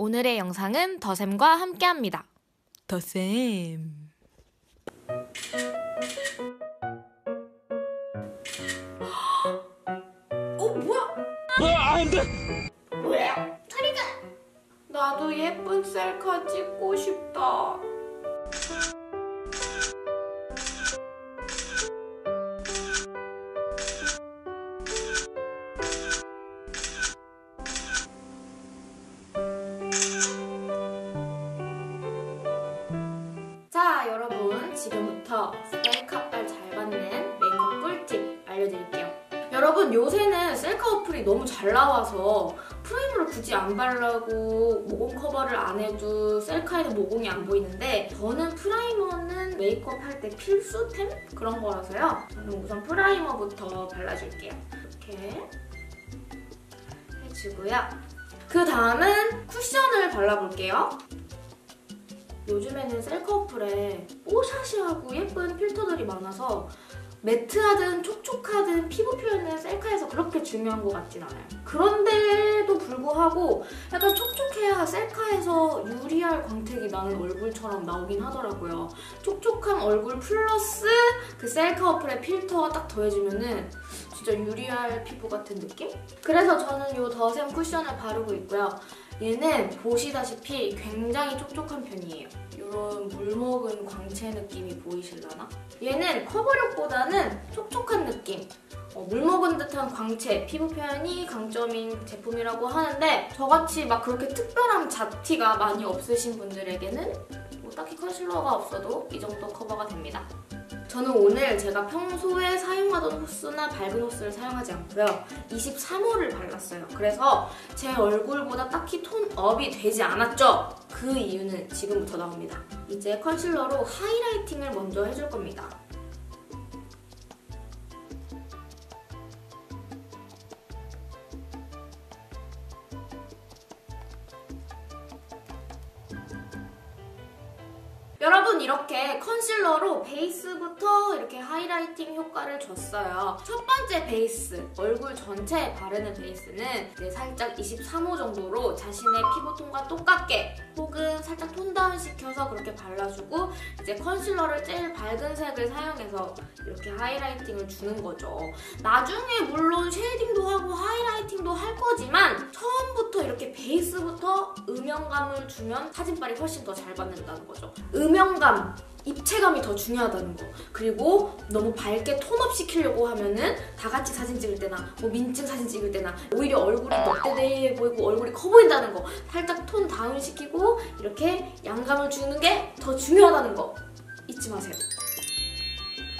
오늘의 영상은 더샘과 함께합니다. 더샘. 뭐야? 안 돼! 뭐야? 소리가! 나도 예쁜 셀카 찍고 싶다. 자, 여러분, 지금부터 셀카빨 잘 받는 메이크업 꿀팁 알려드릴게요. 여러분, 요새는 셀카 어플이 너무 잘 나와서 프라이머를 굳이 안 바르고 모공 커버를 안 해도 셀카에는 모공이 안 보이는데, 저는 프라이머는 메이크업 할 때 필수템? 그런 거라서요. 저는 우선 프라이머부터 발라줄게요. 이렇게 해주고요. 그 다음은 쿠션을 발라볼게요. 요즘에는 셀카 어플에 뽀샤시하고 예쁜 필터들이 많아서 매트하든 촉촉하든 피부 표현은 셀카에서 그렇게 중요한 것 같진 않아요. 그런데도 불구하고 약간 촉촉해야 셀카에서 유리알 광택이 나는 얼굴처럼 나오긴 하더라고요. 촉촉한 얼굴 플러스 그 셀카 어플의 필터가 딱 더해지면은 진짜 유리알 피부 같은 느낌? 그래서 저는 이 더샘 쿠션을 바르고 있고요. 얘는 보시다시피 굉장히 촉촉한 편이에요. 이런 물먹은 광채 느낌이 보이실라나? 얘는 커버력보다는 촉촉한 느낌, 물먹은 듯한 광채, 피부 표현이 강점인 제품이라고 하는데, 저같이 막 그렇게 특별한 잡티가 많이 없으신 분들에게는 뭐 딱히 컨실러가 없어도 이 정도 커버가 됩니다. 저는 오늘 제가 평소에 사용하던 호스나 밝은 호스를 사용하지 않고요. 23호를 발랐어요. 그래서 제 얼굴보다 딱히 톤업이 되지 않았죠? 그 이유는 지금부터 나옵니다. 이제 컨실러로 하이라이팅을 먼저 해줄 겁니다. 여러분, 이렇게 컨실러로 베이스부터 이렇게 하이라이팅 효과를 줬어요. 첫 번째 베이스, 얼굴 전체에 바르는 베이스는 이제 살짝 23호 정도로 자신의 피부톤과 똑같게 혹은 살짝 톤 다운 시켜서 그렇게 발라주고, 이제 컨실러를 제일 밝은 색을 사용해서 이렇게 하이라이팅을 주는 거죠. 나중에 물론 쉐이딩도 하고 하이라이팅도 할 거지만 처음부터 이렇게 베이스부터 음영감을 주면 사진빨이 훨씬 더 잘 받는다는 거죠. 음영감, 입체감이 더 중요하다는 거. 그리고 너무 밝게 톤업 시키려고 하면은 다 같이 사진 찍을 때나 뭐 민증 사진 찍을 때나 오히려 얼굴이 넉대대해 보이고 얼굴이 커 보인다는 거, 살짝 톤 다운 시키고 이렇게 양감을 주는 게 더 중요하다는 거 잊지 마세요.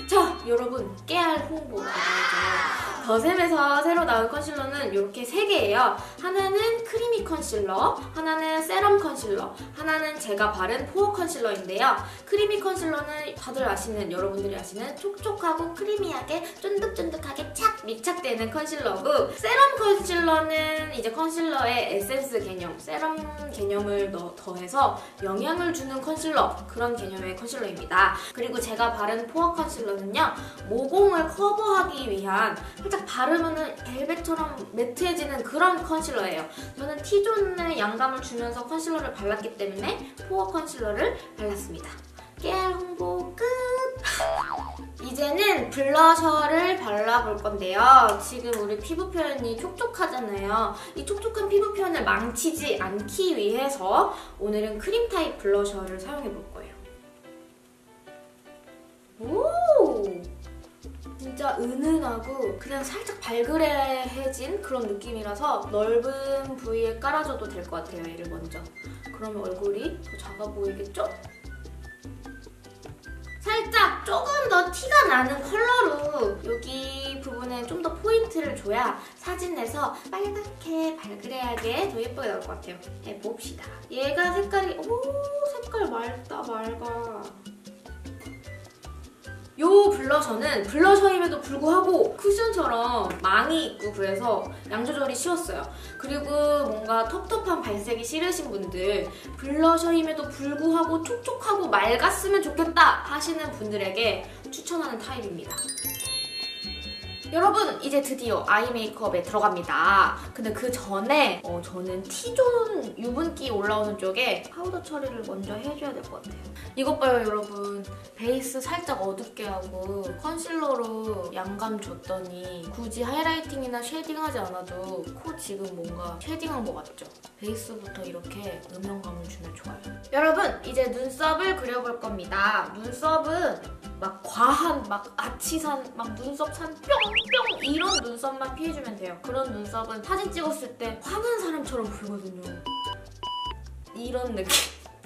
자, 여러분, 깨알 홍보 나가야죠. 더샘에서 새로 나온 컨실러는 이렇게 3개예요. 하나는 크리미 컨실러, 하나는 세럼 컨실러, 하나는 제가 바른 포어 컨실러인데요. 크리미 컨실러는 다들 아시는, 여러분들이 아시는 촉촉하고 크리미하게 쫀득쫀득하게 착 밀착되는 컨실러고, 세럼 컨실러는 이제 컨실러의 에센스 개념, 세럼 개념을 더해서 영향을 주는 컨실러, 그런 개념의 컨실러입니다. 그리고 제가 바른 포어 컨실러는요, 모공을 커버하기 위한 살짝 바르면은 벨벳처럼 매트해지는 그런 컨실러예요. 저는 T존의 양감을 주면서 컨실러를 발랐기 때문에 포어 컨실러를 발랐습니다. 깨알 홍보 끝! 이제는 블러셔를 발라볼 건데요. 지금 우리 피부 표현이 촉촉하잖아요. 이 촉촉한 피부 표현을 망치지 않기 위해서 오늘은 크림 타입 블러셔를 사용해볼 거예요. 오! 진짜 은은하고 그냥 살짝 발그레해진 그런 느낌이라서 넓은 부위에 깔아줘도 될 것 같아요, 얘를 먼저. 그러면 얼굴이 더 작아 보이겠죠? 살짝 조금 더 티가 나는 컬러로 여기 부분에 좀 더 포인트를 줘야 사진에서 빨갛게 발그레하게 더 예쁘게 나올 것 같아요. 해봅시다. 얘가 색깔이, 색깔 맑다, 맑아. 요 블러셔는 블러셔임에도 불구하고 쿠션처럼 망이 있고 그래서 양 조절이 쉬웠어요. 그리고 뭔가 텁텁한 발색이 싫으신 분들, 블러셔임에도 불구하고 촉촉하고 맑았으면 좋겠다 하시는 분들에게 추천하는 타입입니다. 여러분 이제 드디어 아이 메이크업에 들어갑니다. 근데 그 전에 저는 T존 유분기 올라오는 쪽에 파우더 처리를 먼저 해줘야 될 것 같아요. 이것 봐요 여러분. 베이스 살짝 어둡게 하고 컨실러로 양감 줬더니 굳이 하이라이팅이나 쉐딩하지 않아도 코 지금 뭔가 쉐딩한 것 같죠? 베이스부터 이렇게 음영감을 주면 좋아요. 여러분 이제 눈썹을 그려볼 겁니다. 눈썹은 막 과한 막 아치산 막 눈썹 산 뿅뿅 이런 눈썹만 피해주면 돼요. 그런 눈썹은 사진 찍었을 때 화난 사람처럼 보이거든요. 이런 느낌.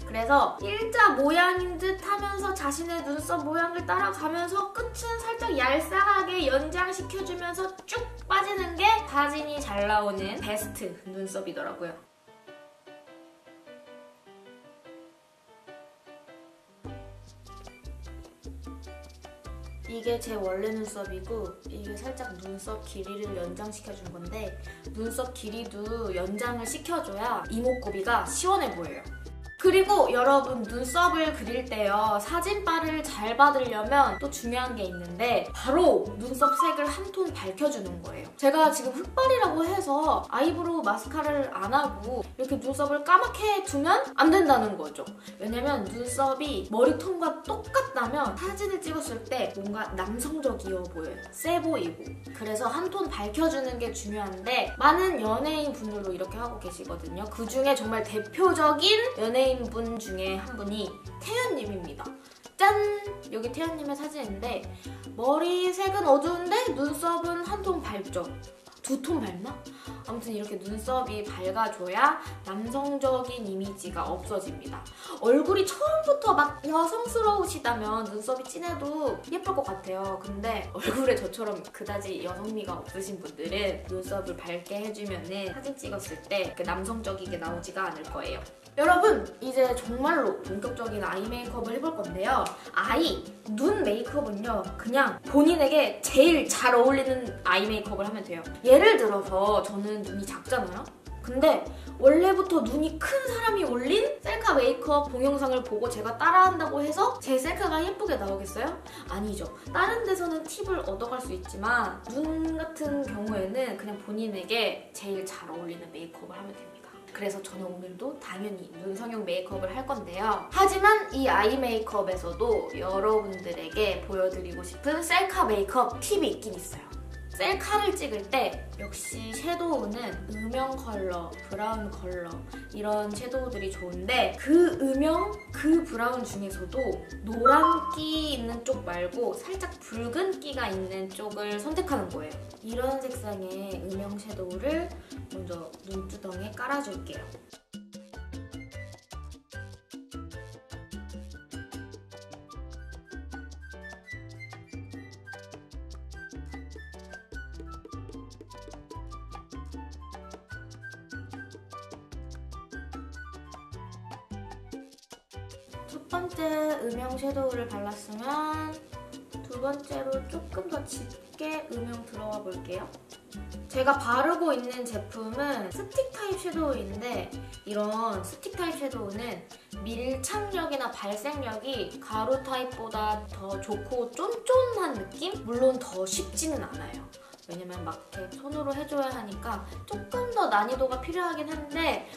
그래서 일자 모양인 듯 하면서 자신의 눈썹 모양을 따라가면서 끝은 살짝 얄쌍하게 연장시켜주면서 쭉 빠지는 게 사진이 잘 나오는 베스트 눈썹이더라고요. 이게 제 원래 눈썹이고 이게 살짝 눈썹 길이를 연장시켜준 건데 눈썹 길이도 연장을 시켜줘야 이목구비가 시원해 보여요. 그리고 여러분 눈썹을 그릴 때요. 사진빨을 잘 받으려면 또 중요한 게 있는데 바로 눈썹 색을 한 톤 밝혀주는 거예요. 제가 지금 흑발이라고 해서 아이브로우 마스카라를 안 하고 이렇게 눈썹을 까맣게 두면 안 된다는 거죠. 왜냐면 눈썹이 머리톤과 똑같다면 사진을 찍었을 때 뭔가 남성적이어 보여요. 세 보이고. 그래서 한 톤 밝혀주는 게 중요한데 많은 연예인 분들도 이렇게 하고 계시거든요. 그중에 정말 대표적인 연예인 분 중에 한 분이 태연님입니다. 짠! 여기 태연님의 사진인데 머리색은 어두운데 눈썹은 한 톤 밝죠? 두 톤 밝나? 아무튼 이렇게 눈썹이 밝아줘야 남성적인 이미지가 없어집니다. 얼굴이 처음부터 막 여성스러우시다면 눈썹이 진해도 예쁠 것 같아요. 근데 얼굴에 저처럼 그다지 여성미가 없으신 분들은 눈썹을 밝게 해주면 사진 찍었을 때 이렇게 남성적이게 나오지가 않을 거예요. 여러분 이제 정말로 본격적인 아이 메이크업을 해볼 건데요. 눈 메이크업은요 그냥 본인에게 제일 잘 어울리는 아이 메이크업을 하면 돼요. 예를 들어서 저는 눈이 작잖아요? 근데 원래부터 눈이 큰 사람이 올린 셀카 메이크업 동영상을 보고 제가 따라한다고 해서 제 셀카가 예쁘게 나오겠어요? 아니죠. 다른 데서는 팁을 얻어갈 수 있지만 눈 같은 경우에는 그냥 본인에게 제일 잘 어울리는 메이크업을 하면 됩니다. 그래서 저는 오늘도 당연히 눈성형 메이크업을 할 건데요. 하지만 이 아이 메이크업에서도 여러분들에게 보여드리고 싶은 셀카 메이크업 팁이 있긴 있어요. 셀카를 찍을 때 역시 섀도우는 음영 컬러, 브라운 컬러 이런 섀도우들이 좋은데 그 음영, 그 브라운 중에서도 노란기 있는 쪽 말고 살짝 붉은기가 있는 쪽을 선택하는 거예요. 이런 색상의 음영 섀도우를 먼저 눈두덩이에 깔아줄게요. 첫 번째 음영 섀도우를 발랐으면 두 번째로 조금 더 짙게 음영 들어가 볼게요. 제가 바르고 있는 제품은 스틱 타입 섀도우인데 이런 스틱 타입 섀도우는 밀착력이나 발색력이 가루 타입보다 더 좋고 쫀쫀한 느낌? 물론 더 쉽지는 않아요. 왜냐면 막 이렇게 손으로 해줘야 하니까 조금 더 난이도가 필요하긴 한데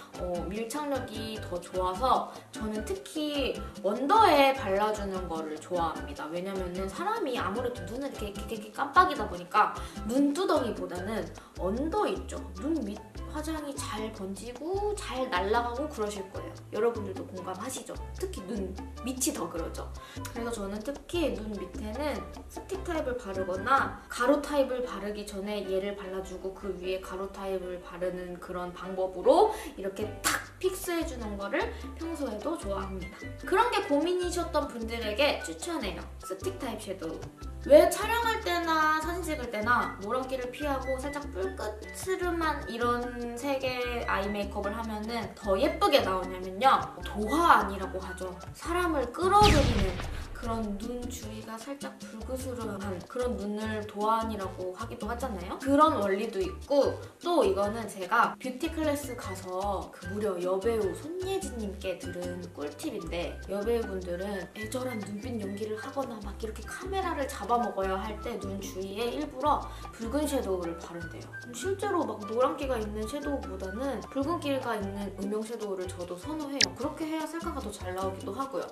밀착력이 더 좋아서 저는 특히 언더에 발라주는 거를 좋아합니다. 왜냐면은 사람이 아무래도 눈을 이렇게 깜빡이다 보니까 눈두덩이보다는 언더 있죠? 눈 밑 화장이 잘 번지고 잘 날아가고 그러실 거예요. 여러분들도 공감하시죠? 특히 눈 밑이 더 그러죠. 그래서 저는 특히 눈 밑에는 스틱 타입을 바르거나 가루 타입을 바르기 전에 얘를 발라주고 그 위에 가루 타입을 바르는 그런 방법으로 이렇게 탁 픽스해주는 거를 평소에도 좋아합니다. 그런 게 고민이셨던 분들에게 추천해요. 스틱 타입 섀도우. 왜 촬영할 때나 사진 찍을 때나 노란기를 피하고 살짝 뿔끝스름한 이런 색의 아이 메이크업을 하면은 더 예쁘게 나오냐면요. 도화안이라고 하죠. 사람을 끌어들이는 그런 눈 주위가 살짝 불그스름한 그런 눈을 도안이라고 하기도 하잖아요. 그런 원리도 있고 또 이거는 제가 뷰티 클래스 가서 그 무려 여배우 손예진님께 들은 꿀팁인데 여배우분들은 애절한 눈빛 연기를 하거나 막 이렇게 카메라를 잡아먹어야 할 때 눈 주위에 일부러 붉은 섀도우를 바른대요. 실제로 막 노란기가 있는 섀도우보다는 붉은기가 있는 음영 섀도우를 저도 선호해요. 그렇게 해야 셀카가 더 잘 나오기도 하고요.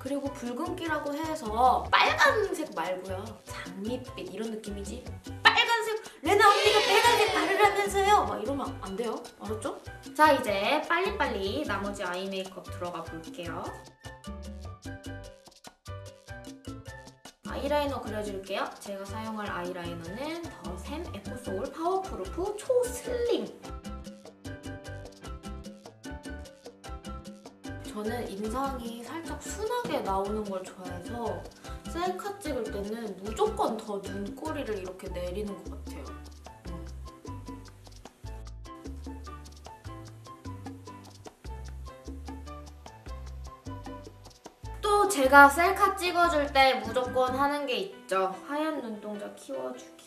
그리고 붉은기라고 해서 빨간색 말고요. 장밋빛 이런 느낌이지. 빨간색 레나 언니가 빨간색 바르라면서요. 막 이러면 안 돼요. 알았죠? 자, 이제 빨리빨리 나머지 아이 메이크업 들어가 볼게요. 아이라이너 그려줄게요. 제가 사용할 아이라이너는 더샘 에코소울 파워프루프 초슬림. 저는 인상이 살짝 순하게 나오는 걸 좋아해서 셀카 찍을 때는 무조건 더 눈꼬리를 이렇게 내리는 것 같아요. 또 제가 셀카 찍어줄 때 무조건 하는 게 있죠. 하얀 눈동자 키워주기.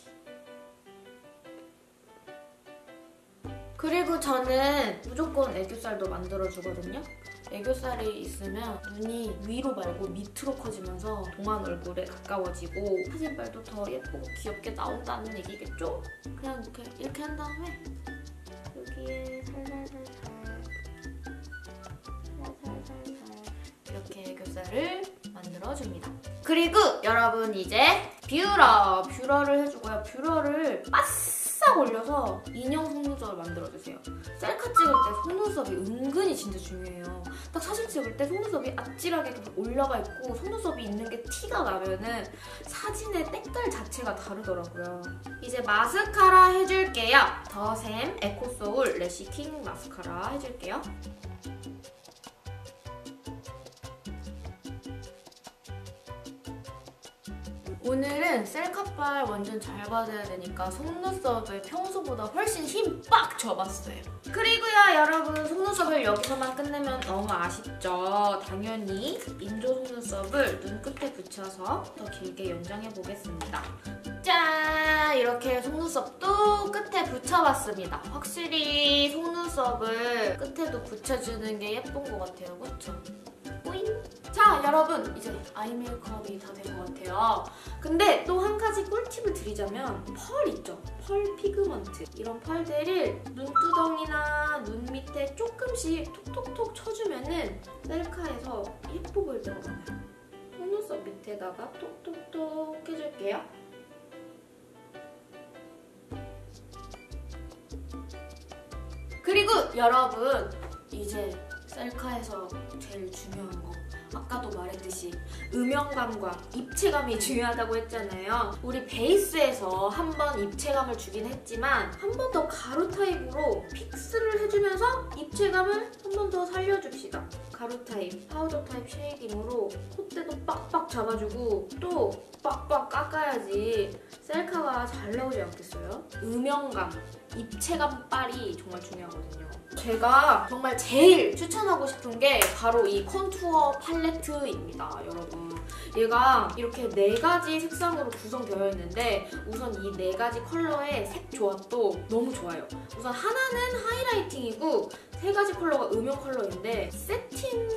그리고 저는 무조건 애교살도 만들어주거든요. 애교살이 있으면 눈이 위로 말고 밑으로 커지면서 동안 얼굴에 가까워지고 사진빨도 더 예쁘고 귀엽게 나온다는 얘기겠죠? 그냥 이렇게 한 다음에 여기에 살살살살 이렇게 애교살을 만들어줍니다. 그리고 여러분 이제 뷰러를 해주고요. 뷰러를 바싹 올려서 인형 속눈썹을 만들어주세요. 셀카 찍을 때 속눈썹이 은근히 진짜 중요해요. 딱 사진 찍을 때 속눈썹이 아찔하게 올라가 있고 속눈썹이 있는 게 티가 나면은 사진의 때깔 자체가 다르더라고요. 이제 마스카라 해줄게요. 더샘 에코소울 래쉬킹 마스카라 해줄게요. 오늘은 셀카빨 완전 잘 받아야 되니까 속눈썹을 평소보다 훨씬 힘 빡 줘봤어요. 그리고요 여러분, 속눈썹을 여기서만 끝내면 너무 아쉽죠. 당연히 인조 속눈썹을 눈끝에 붙여서 더 길게 연장해보겠습니다. 짠! 이렇게 속눈썹도 끝에 붙여봤습니다. 확실히 속눈썹을 끝에도 붙여주는 게 예쁜 것 같아요. 그쵸? 뿌잉! 자, 여러분 이제 아이 메이크업이 다 된 것 같아요. 근데 또 한 가지 꿀팁을 드리자면 펄 있죠? 펄 피그먼트. 이런 펄들을 눈두덩이나 눈 밑에 조금씩 톡톡톡 쳐주면은 셀카에서 예뻐 보일 때가 많아요. 속눈썹 밑에다가 톡톡톡 해줄게요. 그리고 여러분 이제 셀카에서 제일 중요한 거, 아까도 말했듯이 음영감과 입체감이 중요하다고 했잖아요. 우리 베이스에서 한 번 입체감을 주긴 했지만 한 번 더 가루 타입으로 픽스를 해주면서 입체감을 한 번 더 살려줍시다. 가루 타입, 파우더 타입 쉐이딩으로 콧대도 빡빡 잡아주고 또 빡빡 깎아야지 셀카가 잘 나오지 않겠어요? 음영감, 입체감 빨이 정말 중요하거든요. 제가 정말 제일 추천하고 싶은 게 바로 이 컨투어 팔레트입니다, 여러분. 얘가 이렇게 4가지 색상으로 구성되어 있는데 우선 이 4가지 컬러의 색 조합도 너무 좋아요. 우선 하나는 하이라이팅이고 3가지 컬러가 음영 컬러인데 세틴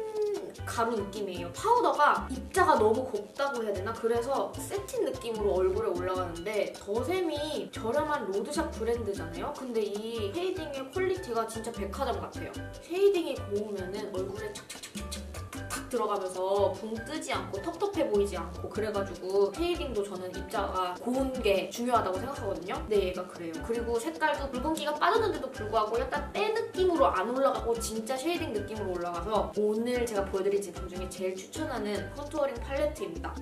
가루 느낌이에요. 파우더가 입자가 너무 곱다고 해야 되나? 그래서 세틴 느낌으로 얼굴에 올라가는데 더샘이 저렴한 로드샵 브랜드잖아요? 근데 이 쉐이딩의 퀄리티가 진짜 백화점 같아요. 쉐이딩이 고우면은 얼굴에 착착착착착 탁 들어가면서 붕 뜨지 않고 텁텁해 보이지 않고 그래가지고 쉐이딩도 저는 입자가 고운 게 중요하다고 생각하거든요. 근데 얘가 그래요. 그리고 색깔도 붉은기가 빠졌는데도 불구하고 약간 때 느낌으로 안 올라가고 진짜 쉐이딩 느낌으로 올라가서 오늘 제가 보여드린 제품 중에 제일 추천하는 컨투어링 팔레트입니다.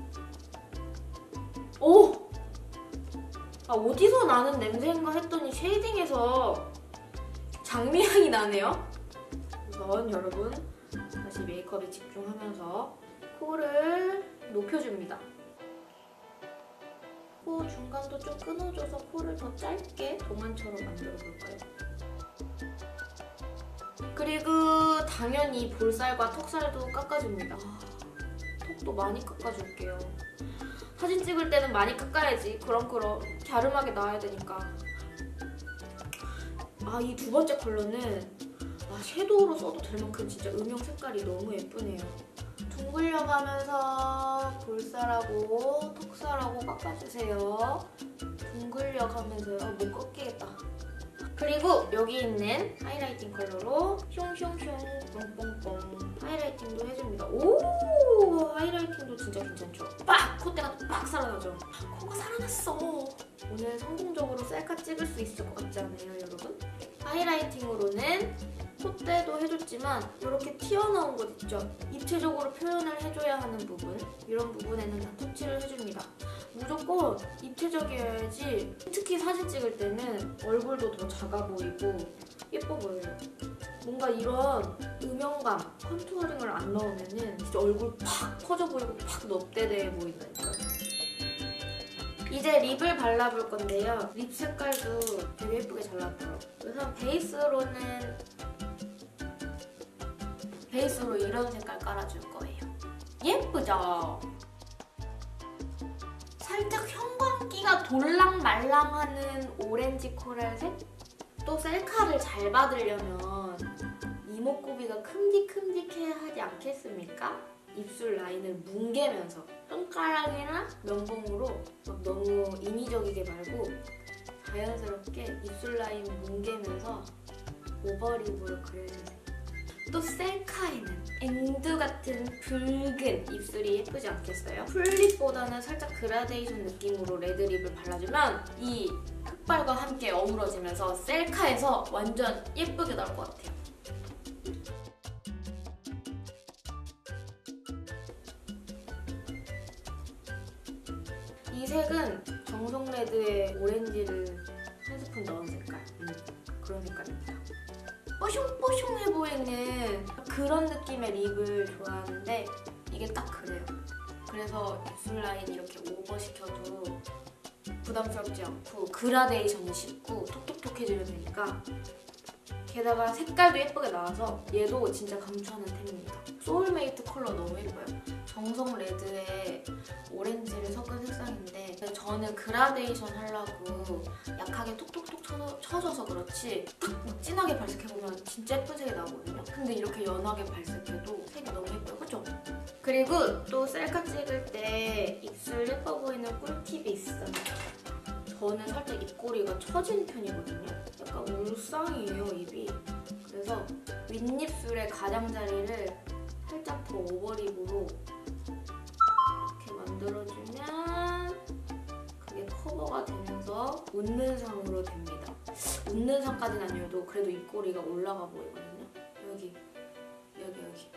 오! 아, 어디서 나는 냄새인가 했더니 쉐이딩에서 장미향이 나네요. 우선 여러분 다시 메이크업에 집중하면서 코를 높여줍니다. 코 중간도 좀 끊어줘서 코를 더 짧게 동안처럼 만들어볼까요? 그리고 당연히 볼살과 턱살도 깎아줍니다. 톡도 많이 깎아줄게요. 사진 찍을 때는 많이 깎아야지. 그럼 갸름하게 나와야 되니까. 아, 이 두 번째 컬러는 섀도우로 써도 될 만큼 진짜 음영 색깔이 너무 예쁘네요. 둥글려가면서 볼살하고 턱살하고 깎아주세요. 둥글려가면서요. 못 꺾이겠다. 그리고 여기 있는 하이라이팅 컬러로 숑숑숑 뽕뽕뽕 하이라이팅도 해줍니다. 오! 하이라이팅도 진짜 괜찮죠? 빡! 콧대가 빡 살아나죠? 코가 살아났어. 오늘 성공적으로 셀카 찍을 수 있을 것 같지 않아요, 여러분? 하이라이팅으로는 콧대도 해줬지만 이렇게 튀어나온 것 있죠? 입체적으로 표현을 해줘야 하는 부분, 이런 부분에는 다 터치를 해줍니다. 무조건 입체적이어야지. 특히 사진 찍을 때는 얼굴도 더 작아 보이고 예뻐 보여요. 뭔가 이런 음영감, 컨투어링을 안 넣으면 진짜 얼굴 팍 터져 보이고 팍 넙대대해 보인다니까요. 이제 립을 발라볼 건데요. 립 색깔도 되게 예쁘게 잘 나왔더라고요. 우선 베이스로 이런 색깔 깔아줄 거예요. 예쁘죠? 살짝 형광기가 돌랑말랑하는 오렌지 코랄색? 또 셀카를 잘 받으려면 이목구비가 큼직큼직해야 하지 않겠습니까? 입술 라인을 뭉개면서 손가락이나 면봉으로 막 너무 인위적이게 말고 자연스럽게 입술 라인 뭉개면서 오버립으로 그려주세요. 또 셀카에는 앵두 같은 붉은 입술이 예쁘지 않겠어요? 풀립보다는 살짝 그라데이션 느낌으로 레드립을 발라주면 이 흑발과 함께 어우러지면서 셀카에서 완전 예쁘게 나올 것 같아요. 이 색은 정성레드에 오렌지를 한 스푼 넣은 색깔. 그런 색깔입니다. 뽀숑뽀숑해 보이는 그런 느낌의 립을 좋아하는데 이게 딱 그래요. 그래서 입술 라인 이렇게 오버시켜도 부담스럽지 않고 그라데이션이 쉽고 톡톡톡해지면 되니까. 게다가 색깔도 예쁘게 나와서 얘도 진짜 강추하는 템입니다. 소울메이트 컬러 너무 예뻐요. 정성 레드에 오렌지를 섞은 색상인데 저는 그라데이션 하려고 약하게 톡톡톡 쳐줘서 그렇지 딱 진하게 발색해보면 진짜 예쁜 색이 나오거든요. 근데 이렇게 연하게 발색해도 색이 너무 예뻐요. 그쵸? 그리고 또 셀카 찍을 때 입술 예뻐 보이는 꿀팁이 있어요. 저는 살짝 입꼬리가 처진 편이거든요. 약간 울상이에요, 입이. 그래서 윗입술의 가장자리를 살짝 더 오버립으로 이렇게 만들어주면 그게 커버가 되면서 웃는 상으로 됩니다. 웃는 상까지는 아니어도 그래도 입꼬리가 올라가 보이거든요. 여기를 이렇게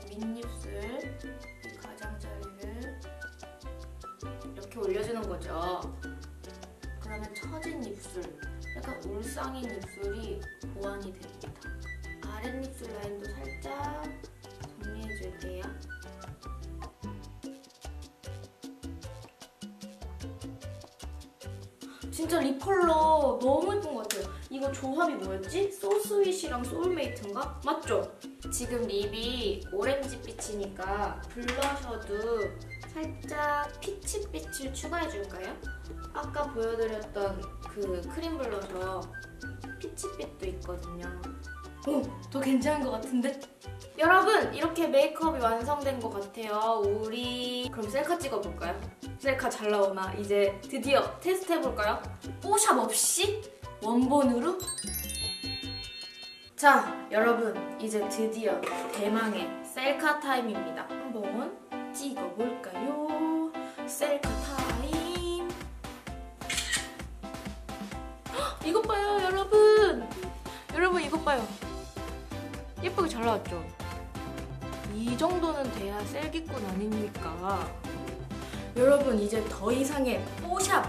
윗입술 이 가장자리를 이렇게 올려주는 거죠. 그러면 처진 입술, 약간 울상인 입술이 보완이 됩니다. 아랫입술 라인도 살짝 정리해줄게요. 진짜 립 컬러 너무 예쁜 것 같아요. 이거 조합이 뭐였지? 소스윗이랑 소울메이트인가? 맞죠? 지금 립이 오렌지빛이니까 블러셔도 살짝 피치빛을 추가해줄까요? 아까 보여드렸던 그 크림 블러셔 피치빛도 있거든요. 오! 더 괜찮은 것 같은데? 여러분! 이렇게 메이크업이 완성된 것 같아요. 우리 그럼 셀카 찍어볼까요? 셀카 잘 나오나? 이제 드디어 테스트해볼까요? 뽀샵 없이? 원본으로? 자, 여러분 이제 드디어 대망의 셀카 타임입니다. 한번 찍어볼까요? 셀카 타임. 헉, 이것 봐요, 여러분. 여러분 이것 봐요. 예쁘게 잘 나왔죠? 이 정도는 돼야 셀기꾼 아닙니까? 여러분 이제 더 이상의 뽀샵,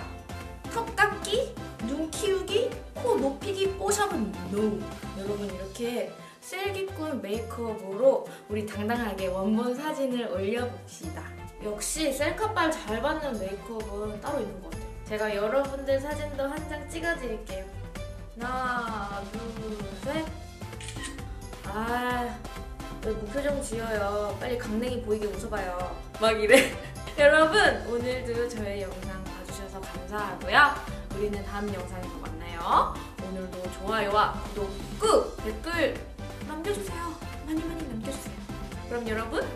턱 깎기, 눈 키우기, 코 높이기 뽀샵은 NO! 여러분 이렇게 셀기꾼 메이크업으로 우리 당당하게 원본 사진을 올려봅시다. 역시 셀카빨 잘 받는 메이크업은 따로 있는 것 같아요. 제가 여러분들 사진도 한 장 찍어드릴게요. 하나, 둘, 셋. 왜 무표정 지어요? 빨리 강냉이 보이게 웃어봐요. 막 이래. 여러분, 오늘도 저의 영상 봐주셔서 감사하고요. 우리는 다음 영상에서 만나요. 오늘도 좋아요와 구독 꾹! 댓글 남겨주세요. 많이 남겨주세요. 그럼 여러분,